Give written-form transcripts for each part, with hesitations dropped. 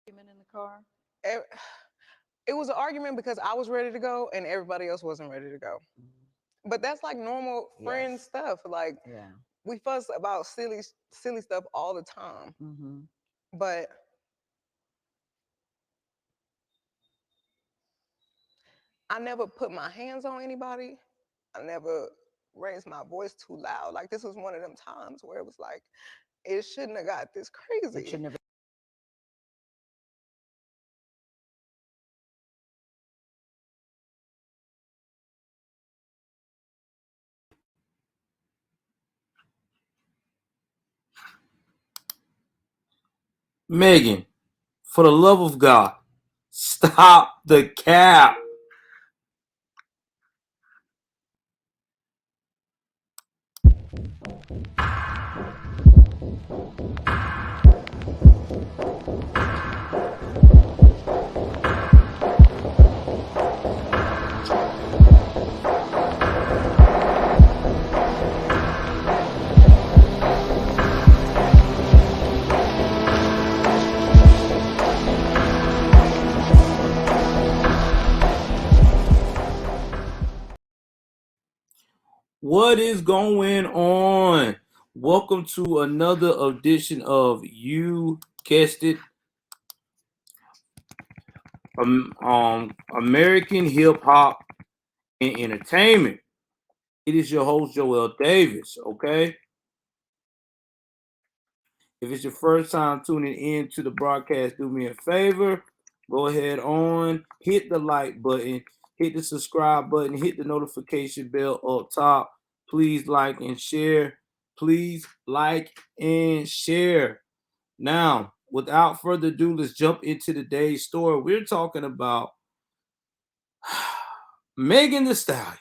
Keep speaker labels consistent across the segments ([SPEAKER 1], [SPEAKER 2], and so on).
[SPEAKER 1] Argument in the car.
[SPEAKER 2] It, it was an argument because I was ready to go and everybody else wasn't ready to go. But that's like normal friend
[SPEAKER 1] Yes.
[SPEAKER 2] stuff. Like
[SPEAKER 1] Yeah.
[SPEAKER 2] we fuss about silly stuff all the time.
[SPEAKER 1] Mm-hmm.
[SPEAKER 2] But I never put my hands on anybody. I never raised my voice too loud. Like this was one of them times where it was like it shouldn't have got this
[SPEAKER 1] It
[SPEAKER 2] crazy.
[SPEAKER 1] shouldn't have.
[SPEAKER 3] Megan, for the love of God, stop the cap. What is going on? Welcome to another edition of You Guessed It, American Hip Hop and Entertainment. It is your host Joel Davis. Okay, if it's your first time tuning in to the broadcast, do me a favor. Go ahead on, hit the like button, hit the subscribe button, hit the notification bell up top. Please like and share. Please like and share. Now, without further ado, let's jump into today's story. We're talking about Megan Thee Stallion.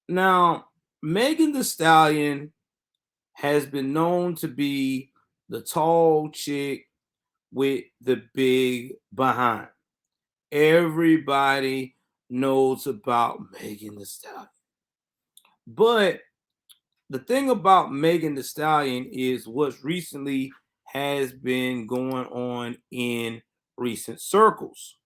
[SPEAKER 3] Now, Megan Thee Stallion has been known to be the tall chick with the big behind. Everybody knows about Megan Thee Stallion. But the thing about Megan Thee Stallion is what's recently has been going on in recent circles.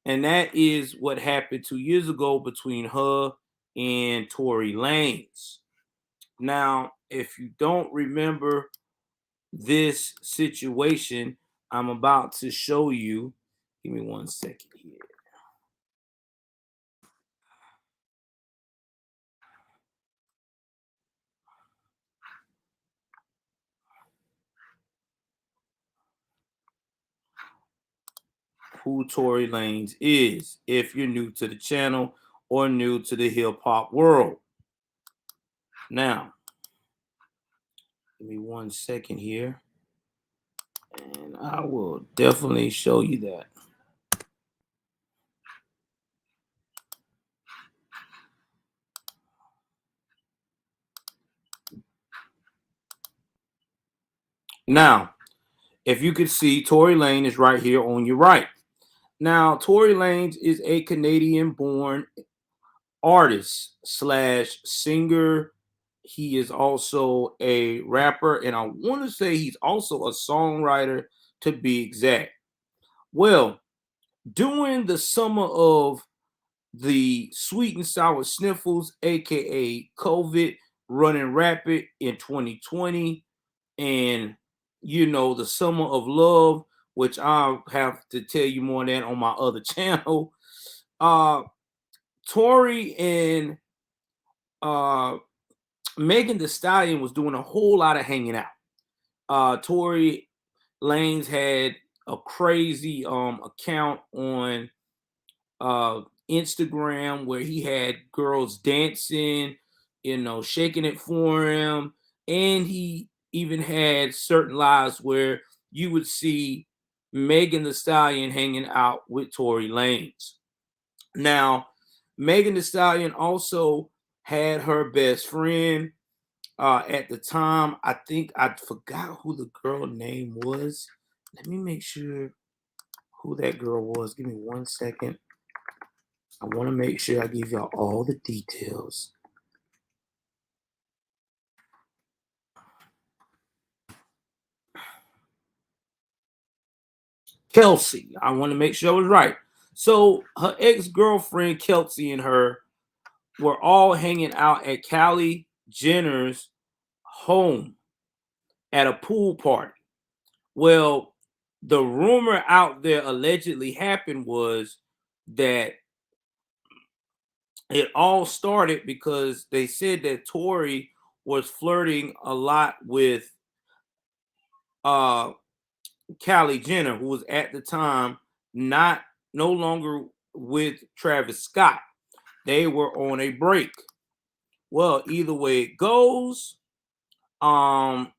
[SPEAKER 3] And that is what happened 2 years ago between her and Tory Lanez. Now, if you don't remember this situation, I'm about to show you. Give me 1 second here. Who Tory Lanez is if you're new to the channel or new to the hip hop world. Now, give me 1 second here, and I will definitely show you that. Now, if you could see, Tory Lanez is right here on your right. Now, Tory Lanez is a Canadian-born artist slash singer. He is also a rapper, and I want to say he's also a songwriter to be exact. Well, during the summer of the sweet and sour sniffles, aka COVID, running rapid in 2020, and the summer of love, which I'll have to tell you more on that on my other channel. Uh Tory and uh Megan Thee Stallion was doing a whole lot of hanging out. Tory Lanez had a crazy account on uh Instagram where he had girls dancing, shaking it for him, and he even had certain lives where you would see Megan Thee Stallion hanging out with Tory Lanez. Now, Megan Thee Stallion also had her best friend at the time. I think I forgot who the girl name was. Let me make sure who that girl was. Give me 1 second. I want to make sure I give y'all all the details. Kelsey. I want to make sure I was right. So her ex-girlfriend Kelsey and her were all hanging out at Kylie Jenner's home at a pool party. Well, the rumor out there allegedly happened was that it all started because they said that Tory was flirting a lot with uh Kylie Jenner, who was at the time not no longer with Travis Scott. They were on a break. Well, either way it goes, um,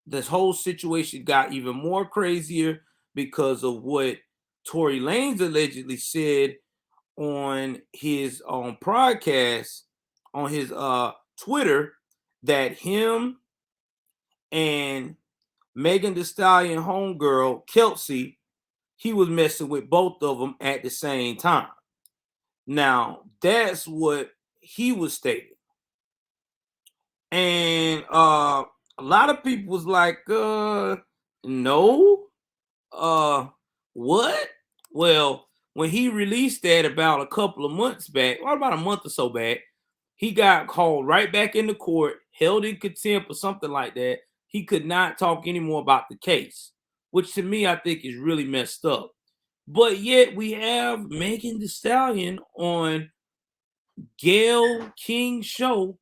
[SPEAKER 3] this whole situation got even more crazier because of what Tory Lanez allegedly said on his podcast, on his Twitter, that him and Megan Thee Stallion homegirl Kelsey, he was messing with both of them at the same time. Now that's what he was stating, and a lot of people was like, no, uh, what? Well, when he released that about a couple of months back, or about a month or so back, he got called right back into court, held in contempt or something like that. He could not talk anymore about the case, which to me I think is really messed up. But yet we have Megan Thee Stallion on Gayle King's show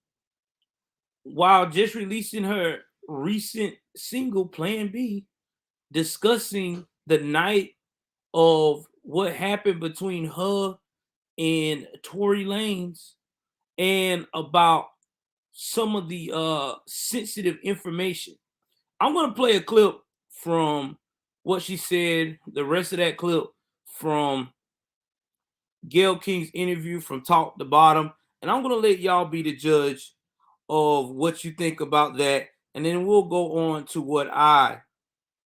[SPEAKER 3] while just releasing her recent single Plan B, discussing the night of what happened between her and Tory Lanez and about some of the sensitive information. I'm gonna play a clip from what she said, the rest of that clip from Gayle King's interview from top to bottom, and I'm gonna let y'all be the judge of what you think about that, and then we'll go on to what I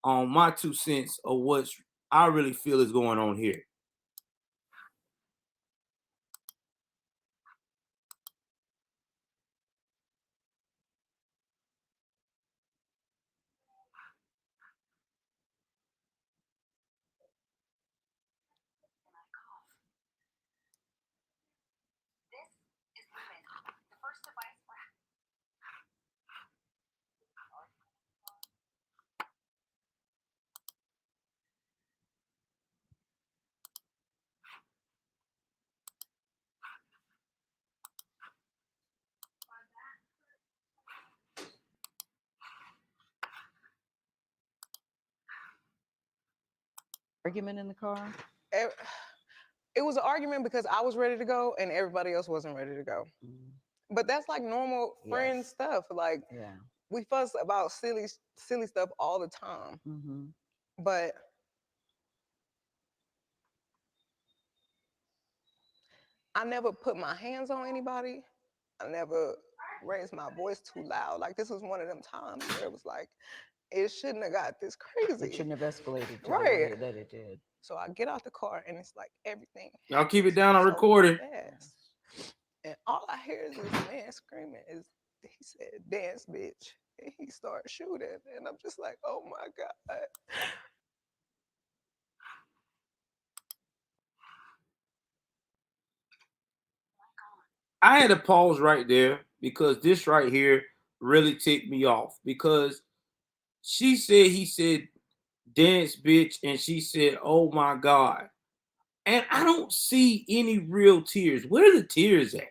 [SPEAKER 3] on my 2 cents of what I really feel is going on here.
[SPEAKER 1] Argument in the car?
[SPEAKER 2] E- It was an argument because I was ready to go and everybody else wasn't ready to go.
[SPEAKER 1] Mm.
[SPEAKER 2] But that's like normal friend
[SPEAKER 1] Yes.
[SPEAKER 2] stuff. Like
[SPEAKER 1] Yeah.
[SPEAKER 2] we fuss about silly stuff all the time.
[SPEAKER 1] Mm-hmm.
[SPEAKER 2] But I never put my hands on anybody. I never raised my voice too loud. Like this was one of them times where it was like it shouldn't have got this
[SPEAKER 1] It
[SPEAKER 2] crazy.
[SPEAKER 1] shouldn't have escalated to the
[SPEAKER 2] Right.
[SPEAKER 1] way that it did.
[SPEAKER 2] So I get out the car and it's like everything
[SPEAKER 3] Y'all keep it
[SPEAKER 2] happens
[SPEAKER 3] down. I
[SPEAKER 2] so
[SPEAKER 3] recorded.
[SPEAKER 2] fast. And all I hear is this man screaming is he said, dance bitch. And he started shooting. And I'm just like, oh my God.
[SPEAKER 3] I had to pause right there because this right here really ticked me off because she said, he said, dance bitch, and she said, oh my God. And I don't see any real tears. Where are the tears at?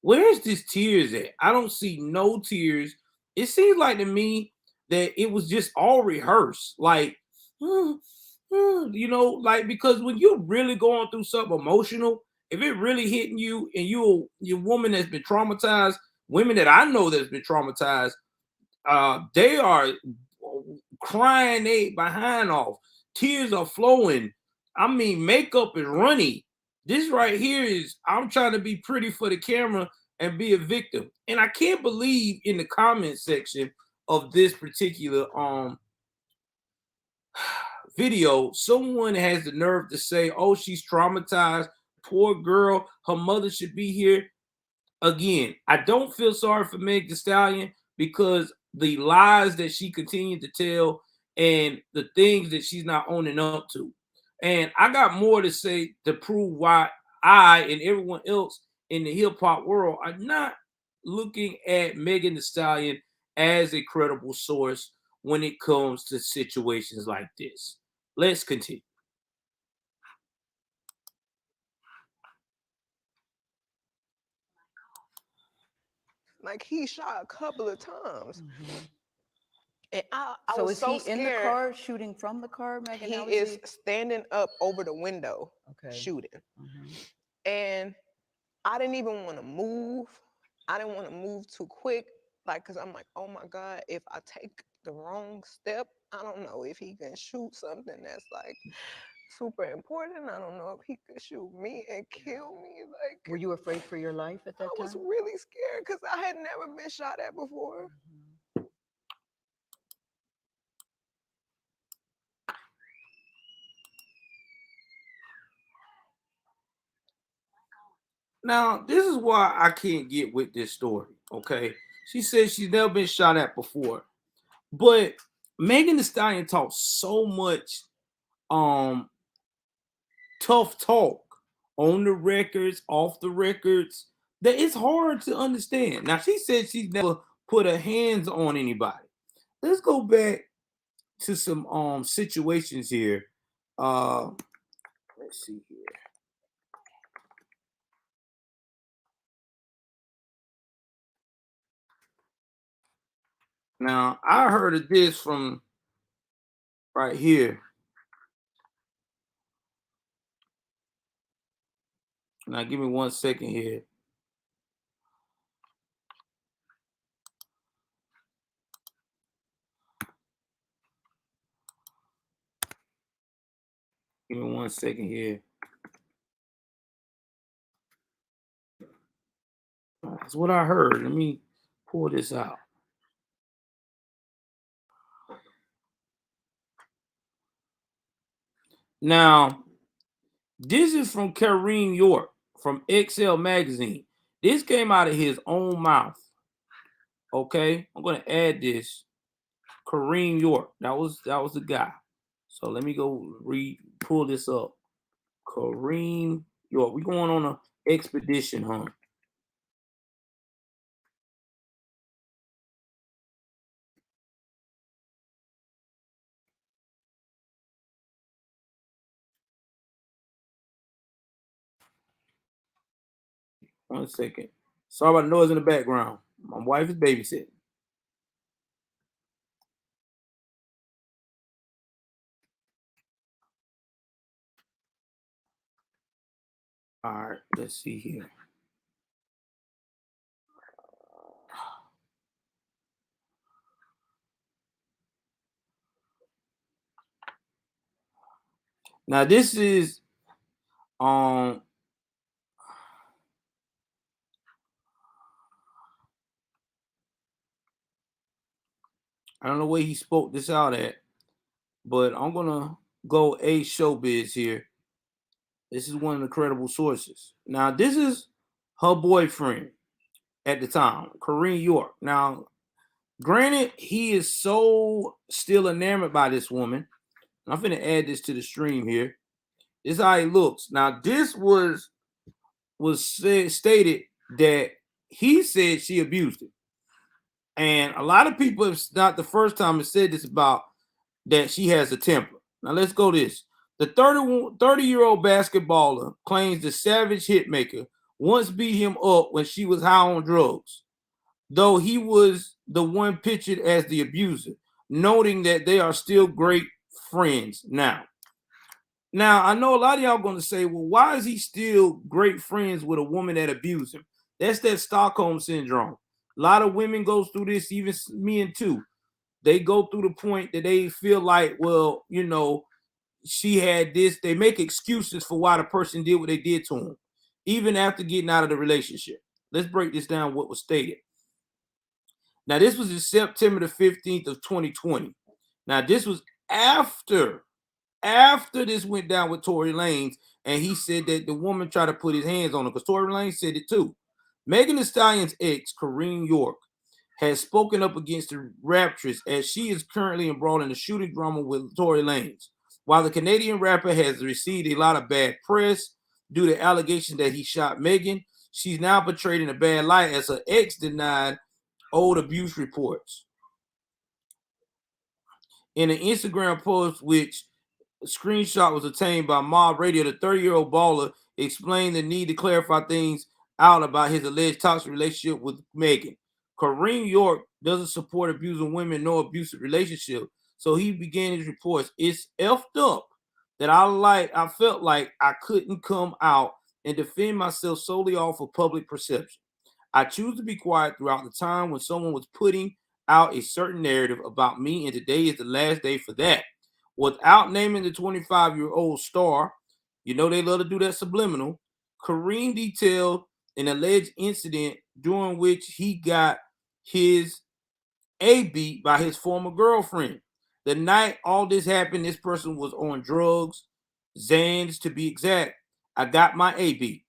[SPEAKER 3] Where's this tears at? I don't see no tears. It seems like to me that it was just all rehearsed. Like, like because when you're really going through something emotional, if it really hitting you and you're a woman that's been traumatized, women that I know that's been traumatized, they are crying they behind off. Tears are flowing. I mean, makeup is runny. This right here is I'm trying to be pretty for the camera and be a victim. And I can't believe in the comment section of this particular video, someone has the nerve to say, oh, she's traumatized. Poor girl. Her mother should be here. Again, I don't feel sorry for Meg Thee Stallion because the lies that she continued to tell and the things that she's not owning up to. And I got more to say to prove why I and everyone else in the hip hop world are not looking at Megan Thee Stallion as a credible source when it comes to situations like this. Let's continue.
[SPEAKER 2] Like he shot a couple of times.
[SPEAKER 1] Mhm.
[SPEAKER 2] And I
[SPEAKER 1] So
[SPEAKER 2] was
[SPEAKER 1] is
[SPEAKER 2] so
[SPEAKER 1] he
[SPEAKER 2] scared.
[SPEAKER 1] in the car shooting from the car, Megan?
[SPEAKER 2] He
[SPEAKER 1] How
[SPEAKER 2] is standing up over the window
[SPEAKER 1] Okay.
[SPEAKER 2] shooting.
[SPEAKER 1] Mhm.
[SPEAKER 2] And I didn't even want to move. I didn't want to move too quick. Like, cause I'm like, oh my God, if I take the wrong step, I don't know if he can shoot something that's like super important. I don't know if he could shoot me and kill me. Like,
[SPEAKER 1] Were you afraid for your life at that
[SPEAKER 2] I was
[SPEAKER 1] time?
[SPEAKER 2] really scared because I had never been shot at before.
[SPEAKER 1] Mhm.
[SPEAKER 3] Now, this is why I can't get with this story. Okay. She says she's never been shot at before. But Megan Thee Stallion talks so much tough talk on the records, off the records, that it's hard to understand. Now, she said she's never put her hands on anybody. Let's go back to some situations here. Let's see here. Now, I heard of this from right here. Now, give me 1 second here. Give me 1 second here. That's what I heard. Let me pull this out. Now, this is from Kareem York from XL Magazine. This came out of his own mouth. Okay, I'm gonna add this. Kareem York. That was the guy. So let me go pull this up. Kareem York. We're going on an expedition hunt. One second. Sorry about the noise in the background. My wife is babysitting. All right, let's see here. Now this is I don't know where he spoke this out at, but I'm gonna go a showbiz here. This is one of the credible sources. Now, this is her boyfriend at the time, Kareem York. Now, granted, he is so still enamored by this woman. I'm finna add this to the stream here. This is how he looks. Now, this was stated that he said she abused him. And a lot of people, it's not the first time have said this about that she has a temper. Now let's go this. The 30-year-old basketballer claims the savage hitmaker once beat him up when she was high on drugs, though he was the one pictured as the abuser, noting that they are still great friends now. Now, I know a lot of y'all going to say, well, why is he still great friends with a woman that abused him? That's that Stockholm syndrome. A lot of women go through this, even men too. They go through the point that they feel like, well, you know, she had this. They make excuses for why the person did what they did to him, even after getting out of the relationship. Let's break this down, what was stated. Now, this was in September the 15th of 2020. Now, this was after this went down with Tory Lanez, and he said that the woman tried to put his hands on her, because Tory Lanez said it too. Megan Thee Stallion's ex, Kareem York, has spoken up against the raptress as she is currently embroiled in a shooting drama with Tory Lanez. While the Canadian rapper has received a lot of bad press due to allegations that he shot Megan, she's now portrayed in a bad light as her ex denied old abuse reports. In an Instagram post, which screenshot was obtained by Mob Radio, the 30-year-old baller explained the need to clarify things out about his alleged toxic relationship with Megan. Kareem York doesn't support abusing women nor abusive relationship, so he began his reports. It's effed up that I felt like I couldn't come out and defend myself solely off of public perception. I choose to be quiet throughout the time when someone was putting out a certain narrative about me, and today is the last day for that. Without naming the 25-year-old star, you know they love to do that subliminal, Kareem detailed an alleged incident during which he got his A beat by his former girlfriend. The night all this happened, this person was on drugs, Xans to be exact. I got my A beat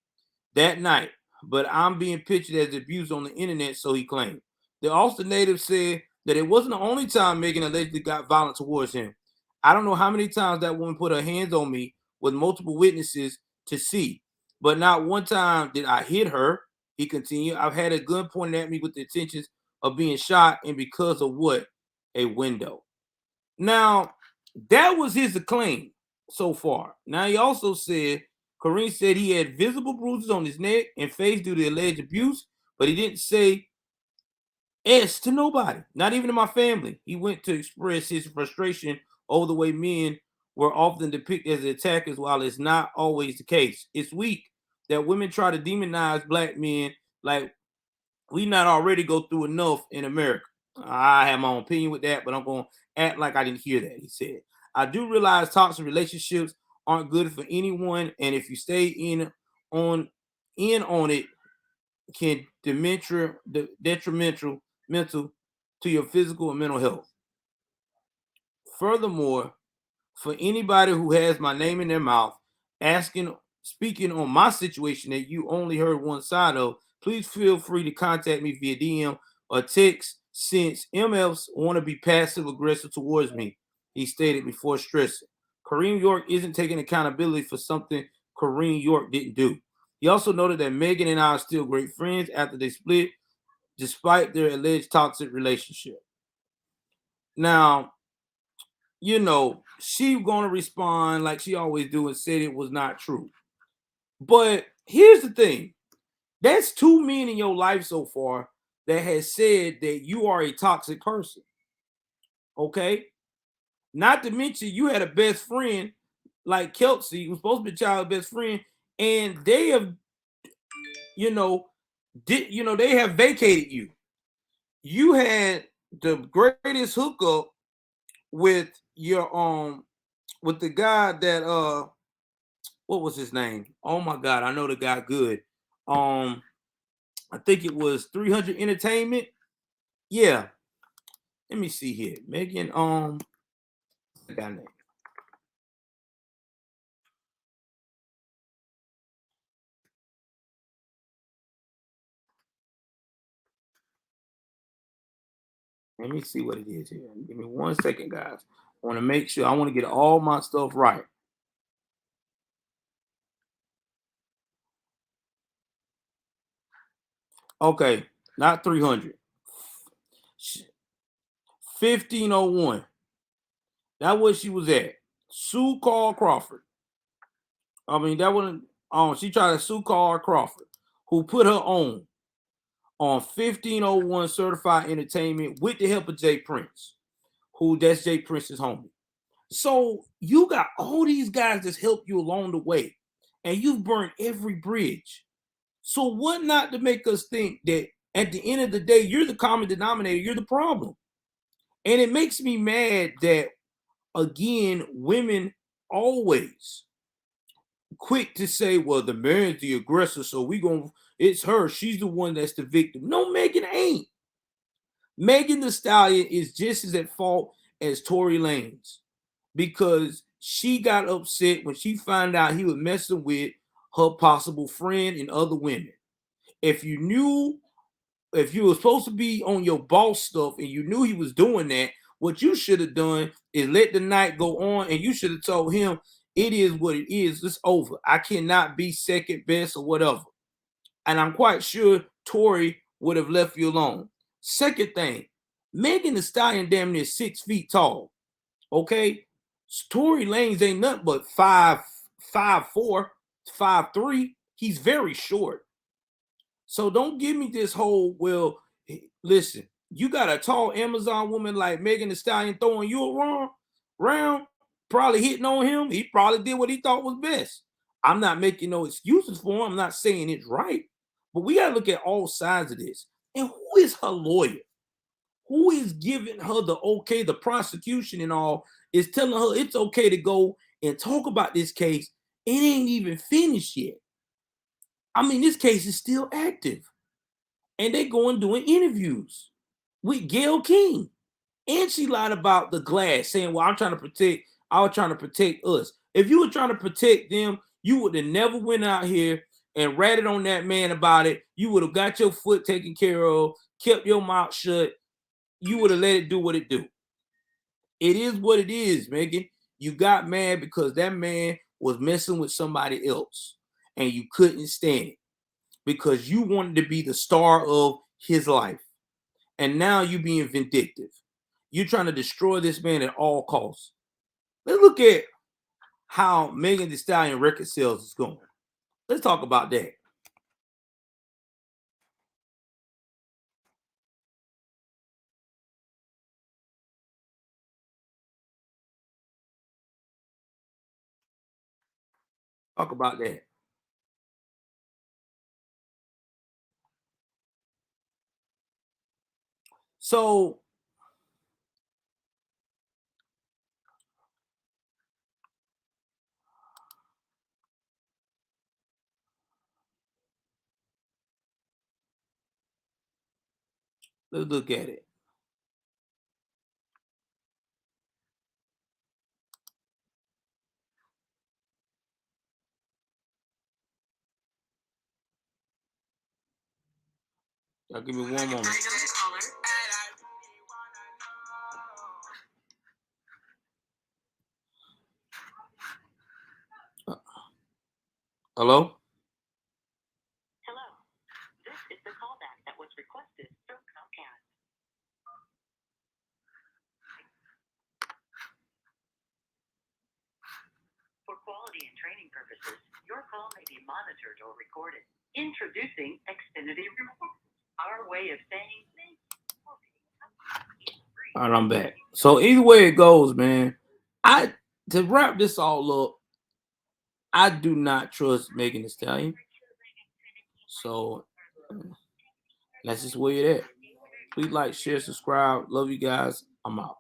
[SPEAKER 3] that night, but I'm being pictured as abused on the internet, so he claimed. The Austin native said that it wasn't the only time Megan allegedly got violent towards him. I don't know how many times that woman put her hands on me with multiple witnesses to see, but not one time did I hit her. He continued. I've had a gun pointed at me with the intentions of being shot, and because of what? A window. Now, that was his claim so far. Now, he also said, Kareem said he had visible bruises on his neck and face due to alleged abuse, but he didn't say S to nobody, not even to my family. He went to express his frustration over the way men were often depicted as attackers, while it's not always the case. It's weak that women try to demonize black men like we not already go through enough in America. I have my own opinion with that, but I'm going to act like I didn't hear that. He said, I do realize toxic relationships aren't good for anyone, and if you stay on it, can detrimental mental to your physical and mental health. Furthermore, for anybody who has my name in their mouth, speaking on my situation that you only heard one side of, please feel free to contact me via DM or text, since MFs want to be passive aggressive towards me, he stated before stressing. Kareem York isn't taking accountability for something Kareem York didn't do. He also noted that Megan and I are still great friends after they split, despite their alleged toxic relationship. Now, you know, she gonna respond like she always do and said it was not true. But here's the thing. That's two men in your life so far that has said that you are a toxic person. Okay? Not to mention you had a best friend like Kelsey, who's supposed to be a child best friend, and they have, you know, they have vacated you. You had the greatest hookup with your with the guy that what was his name? Oh my god, I know the guy good. I think it was 300 Entertainment. Yeah. Let me see here. Megan the guy name. Let me see what it is here. Give me 1 second, guys. I want to make sure. I want to get all my stuff right. Okay, not 300. 1501. That was she was at. Sue Carl Crawford. I mean, that wasn't she tried to sue Carl Crawford, who put her on 1501 Certified Entertainment with the help of Jay Prince, who that's Jay Prince's homie. So you got all these guys that's helped you along the way, and you've burned every bridge. So what not to make us think that at the end of the day, you're the common denominator, you're the problem. And it makes me mad that, again, women always quick to say, well, the man's the aggressor, so it's her. She's the one that's the victim. No, Megan ain't. Megan the Stallion is just as at fault as Tory Lanez, because she got upset when she found out he was messing with her possible friend and other women. If you knew if you were supposed to be on your boss stuff and you knew he was doing that, what you should have done is let the night go on, and you should have told him it is what it is. It's over. I cannot be second best or whatever. And I'm quite sure Tory would have left you alone. Second thing, Megan Thee Stallion damn near 6 feet tall. Okay, Tory Lanez ain't nothing but 5'4", 5'3". He's very short. So don't give me this whole, well, listen, you got a tall Amazon woman like Megan Thee Stallion throwing you around, probably hitting on him. He probably did what he thought was best. I'm not making no excuses for him. I'm not saying it's right. But we got to look at all sides of this. And who is her lawyer? Who is giving her the okay? The prosecution and all is telling her it's okay to go and talk about this case. It ain't even finished yet. I mean, this case is still active. And they go and doing interviews with Gayle King. And she lied about the glass, saying, well, I was trying to protect us. If you were trying to protect them, you would have never went out here and ratted on that man about it. You would have got your foot taken care of, kept your mouth shut. You would have let it do what it do. It is what it is, Megan. You got mad because that man was messing with somebody else and you couldn't stand it because you wanted to be the star of his life. And now you being vindictive. You're trying to destroy this man at all costs. Let's look at how Megan Thee Stallion record sales is going. Let's talk about that. Talk about that. So let's look at it. Y'all give me one moment. Hello?
[SPEAKER 4] Hello. This is the callback that was requested from Comcast. For quality and training purposes, your call may be monitored or recorded. Introducing Xfinity Rewards, our way of saying thank you.
[SPEAKER 3] All right, I'm back. So either way it goes, man, to wrap this all up, I do not trust Megan Thee Stallion. So that's just where it at. Please like, share, subscribe. Love you guys. I'm out.